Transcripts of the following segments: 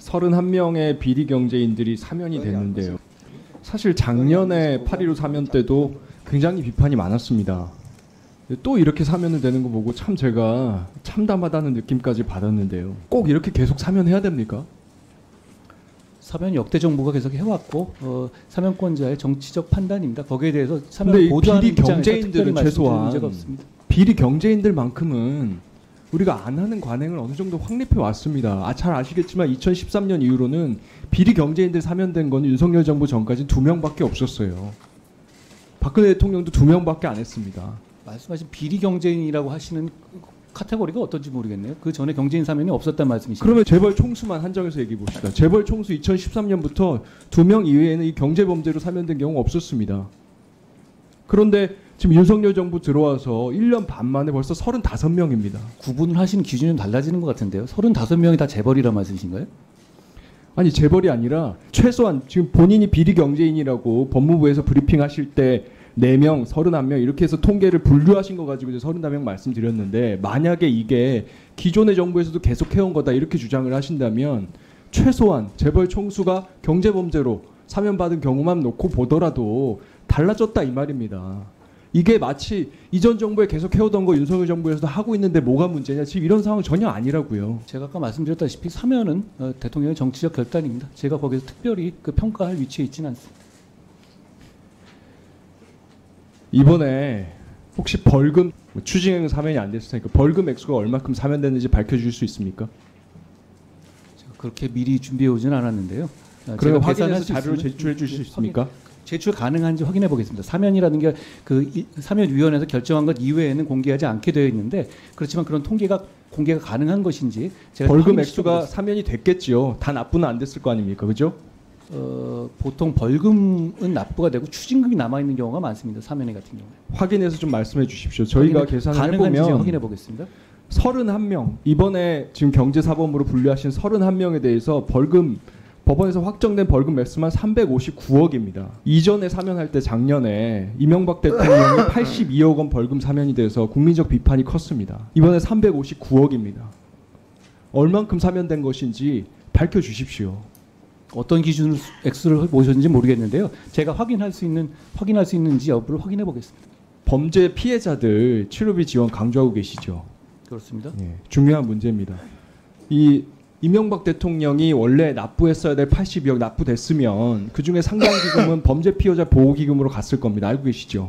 31명의 비리 경제인들이 사면이 됐는데요. 사실 작년에 8.15 사면 때도 굉장히 비판이 많았습니다. 또 이렇게 사면을 되는 거 보고 참 제가 참담하다는 느낌까지 받았는데요. 꼭 이렇게 계속 사면해야 됩니까? 사면 역대 정부가 계속 해왔고 사면권자의 정치적 판단입니다. 거기에 대해서 근데 사면을 이 보조하는 비리 입장에서 경제인들은 특별히 말씀드릴 최소한 문제가 없습니다. 비리 경제인들만큼은 우리가 안 하는 관행을 어느 정도 확립해 왔습니다. 잘 아시겠지만 2013년 이후로는 비리 경제인들 사면된 건 윤석열 정부 전까지 2명밖에 없었어요. 박근혜 대통령도 2명밖에 안 했습니다. 말씀하신 비리 경제인이라고 하시는 카테고리가 어떤지 모르겠네요. 그 전에 경제인 사면이 없었단 말씀이시죠? 그러면 재벌 총수만 한정해서 얘기해 봅시다. 재벌 총수 2013년부터 2명 이외에는 이 경제범죄로 사면된 경우 없었습니다. 그런데 지금 윤석열 정부 들어와서 1년 반 만에 벌써 35명입니다. 구분을 하시는 기준이 좀 달라지는 것 같은데요. 35명이 다 재벌이란 말씀이신가요? 아니 재벌이 아니라 최소한 지금 본인이 비리 경제인이라고 법무부에서 브리핑 하실 때 4명, 31명 이렇게 해서 통계를 분류하신 거 가지고 이제 31명 말씀드렸는데 만약에 이게 기존의 정부에서도 계속 해온 거다 이렇게 주장을 하신다면 최소한 재벌 총수가 경제범죄로 사면받은 경우만 놓고 보더라도 달라졌다 이 말입니다. 이게 마치 이전 정부에 계속 해오던 거 윤석열 정부에서도 하고 있는데 뭐가 문제냐 지금 이런 상황 전혀 아니라고요. 제가 아까 말씀드렸다시피 사면은 대통령의 정치적 결단입니다. 제가 거기서 특별히 그 평가할 위치에 있지는 않습니다. 이번에 혹시 벌금 추징행 사면이 안 됐으니까 벌금 액수가 얼마큼 사면됐는지 밝혀주실 수 있습니까? 제가 그렇게 미리 준비해 오진 않았는데요. 그러면 확인해서 자료를 제출해 주실 수 있습니까? 제출 가능한지 확인해 보겠습니다. 사면이라는 게 그 사면위원회에서 결정한 것 이외에는 공개하지 않게 되어 있는데 그렇지만 그런 통계가 공개가 가능한 것인지 제가 벌금 액수가 사면이 됐겠지요. 다 납부는 안 됐을 거 아닙니까, 그죠? 보통 벌금은 납부가 되고 추징금이 남아 있는 경우가 많습니다. 사면회 같은 경우에. 확인해서 좀 말씀해 주십시오. 저희가 계산을 가능한지 해보면 확인해 보겠습니다. 31명 이번에 지금 경제사범으로 분류하신 31명에 대해서 벌금 법원에서 확정된 벌금 액수만 359억입니다. 이전에 사면할 때 작년에 이명박 대통령이 82억 원 벌금 사면이 돼서 국민적 비판이 컸습니다. 이번에 359억입니다. 얼만큼 사면된 것인지 밝혀주십시오. 어떤 기준으로 액수를 모셨는지 모르겠는데요. 제가 확인할 수 있는지 여부를 확인해 보겠습니다. 범죄 피해자들 치료비 지원 강조하고 계시죠? 그렇습니다. 예, 중요한 문제입니다. 이 이명박 대통령이 원래 납부했어야 될 82억 납부됐으면 그중에 상당 기금은 범죄 피해자 보호기금으로 갔을 겁니다. 알고 계시죠?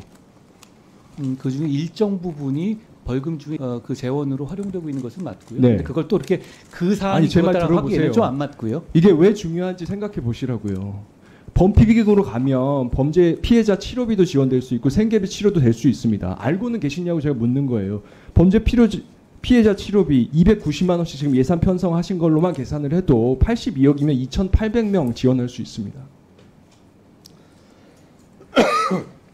그중에 일정 부분이 벌금 중에 그 재원으로 활용되고 있는 것은 맞고요. 네. 근데 그걸 또 이렇게 그 사안이 제 말 그것과는 하기에는 들어보세요. 좀 안 맞고요. 이게 왜 중요한지 생각해 보시라고요. 범피비기금으로 가면 범죄 피해자 치료비도 지원될 수 있고 생계비 치료도 될 수 있습니다. 알고는 계시냐고 제가 묻는 거예요. 범죄 피해자 치료비 290만 원씩 지금 예산 편성하신 걸로만 계산을 해도 82억이면 2,800명 지원할 수 있습니다.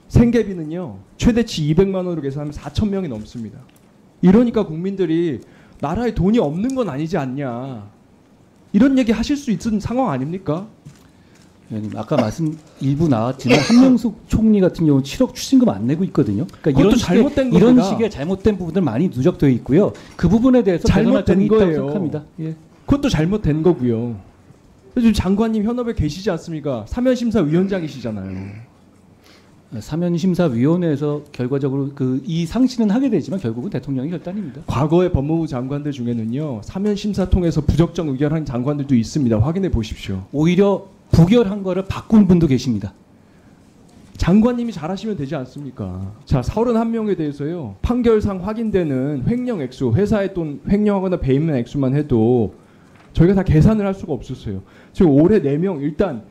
생계비는요. 최대치 200만 원으로 계산하면 4,000명이 넘습니다. 이러니까 국민들이 나라에 돈이 없는 건 아니지 않냐. 이런 얘기 하실 수 있는 상황 아닙니까? 의원님, 아까 말씀 일부 나왔지만 한명숙 총리 같은 경우는 7억 추징금 안 내고 있거든요. 그러니까 이런 식의 잘못된 부분들 많이 누적되어 있고요. 그 부분에 대해서 잘못된 있다고 거예요. 생각합니다. 예. 그것도 잘못된 거고요. 지금 장관님 현업에 계시지 않습니까? 사면심사위원장이시잖아요. 사면심사위원회에서 결과적으로 이 상신은 하게 되지만 결국은 대통령의 결단입니다. 과거의 법무부 장관들 중에는요. 사면심사 통해서 부적정 의결한 장관들도 있습니다. 확인해 보십시오. 오히려 부결한 거를 바꾼 분도 계십니다. 장관님이 잘하시면 되지 않습니까? 자, 31명에 대해서요. 판결상 확인되는 횡령 액수, 회사의 돈 횡령하거나 배임된 액수만 해도 저희가 다 계산을 할 수가 없었어요. 지금 올해 4명 일단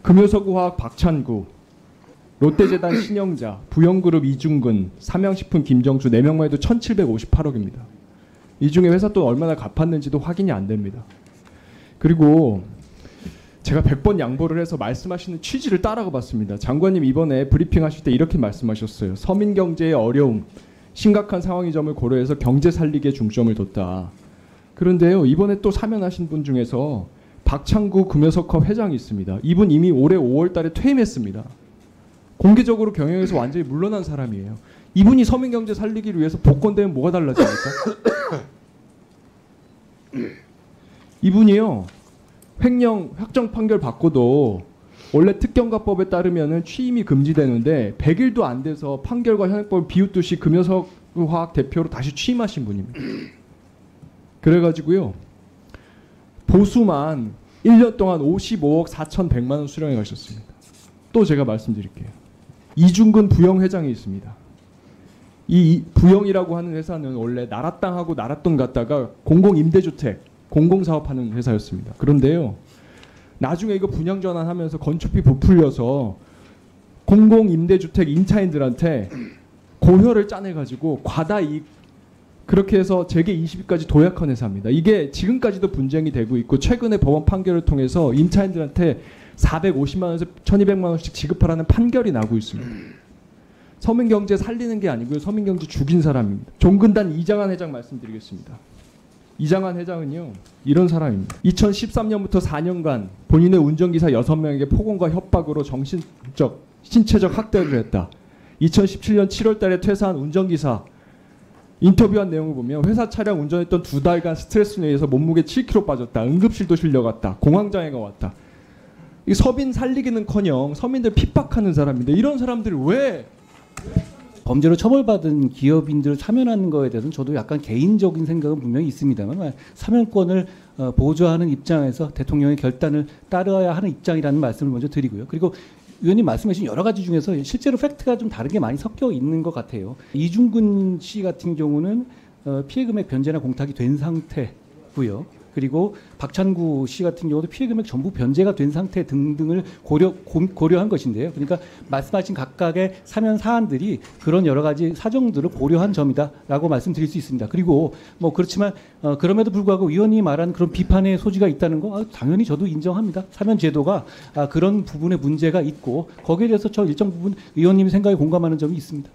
금요서구화학 박찬구, 롯데재단 신영자, 부영그룹 이중근, 삼양식품 김정수 4명만 해도 1,758억입니다. 이 중에 회사 돈 얼마나 갚았는지도 확인이 안 됩니다. 그리고 제가 100번 양보를 해서 말씀하시는 취지를 따라가 봤습니다. 장관님 이번에 브리핑하실 때 이렇게 말씀하셨어요. 서민 경제의 어려움, 심각한 상황의 점을 고려해서 경제 살리기에 중점을 뒀다. 그런데요. 이번에 또 사면하신 분 중에서 박창구 금요석화 회장이 있습니다. 이분 이미 올해 5월 달에 퇴임했습니다. 공개적으로 경영에서 완전히 물러난 사람이에요. 이분이 서민 경제 살리기를 위해서 복권되면 뭐가 달라집니까? 이분이요. 횡령 확정 판결 받고도 원래 특경가법에 따르면은 취임이 금지되는데 100일도 안 돼서 판결과 현행법을 비웃듯이 금여석 화학 대표로 다시 취임하신 분입니다. 그래가지고요 보수만 1년 동안 55억 4,100만 원 수령해 가셨습니다. 또 제가 말씀드릴게요. 이중근 부영회장이 있습니다. 이 부영이라고 하는 회사는 원래 나라 땅하고 나라 돈 갖다가 공공임대주택, 공공사업하는 회사였습니다. 그런데요, 나중에 이거 분양 전환하면서 건축비 부풀려서 공공임대주택 임차인들한테 고효를 짜내가지고 과다이익 그렇게 해서 재계 20위까지 도약한 회사입니다. 이게 지금까지도 분쟁이 되고 있고 최근에 법원 판결을 통해서 임차인들한테 450만 원에서 1,200만 원씩 지급하라는 판결이 나고 있습니다. 서민경제 살리는 게 아니고요. 서민경제 죽인 사람입니다. 종근단 이장한 회장 말씀드리겠습니다. 이장한 회장은요. 이런 사람입니다. 2013년부터 4년간 본인의 운전기사 6명에게 폭언과 협박으로 정신적, 신체적 학대를 했다. 2017년 7월 달에 퇴사한 운전기사 인터뷰한 내용을 보면 회사 차량 운전했던 2달간 스트레스에 의해서 몸무게 7kg 빠졌다. 응급실도 실려갔다. 공황장애가 왔다. 이 서민 살리기는커녕 서민들 핍박하는 사람인데 이런 사람들을 왜 범죄로 처벌받은 기업인들을 사면하는 거에 대해서는 저도 약간 개인적인 생각은 분명히 있습니다만 사면권을 보좌하는 입장에서 대통령의 결단을 따라야 하는 입장이라는 말씀을 먼저 드리고요. 그리고 의원님 말씀하신 여러 가지 중에서 실제로 팩트가 좀 다른 게 많이 섞여 있는 것 같아요. 이중근 씨 같은 경우는 피해 금액 변제나 공탁이 된 상태고요. 그리고 박찬구 씨 같은 경우도 피해 금액 전부 변제가 된 상태 등등을 고려한 것인데요. 그러니까 말씀하신 각각의 사면 사안들이 그런 여러 가지 사정들을 고려한 점이다라고 말씀드릴 수 있습니다. 그리고 뭐 그렇지만 그럼에도 불구하고 의원이 말한 그런 비판의 소지가 있다는 거 당연히 저도 인정합니다. 사면 제도가 그런 부분에 문제가 있고 거기에 대해서 저 일정 부분 의원님의 생각에 공감하는 점이 있습니다.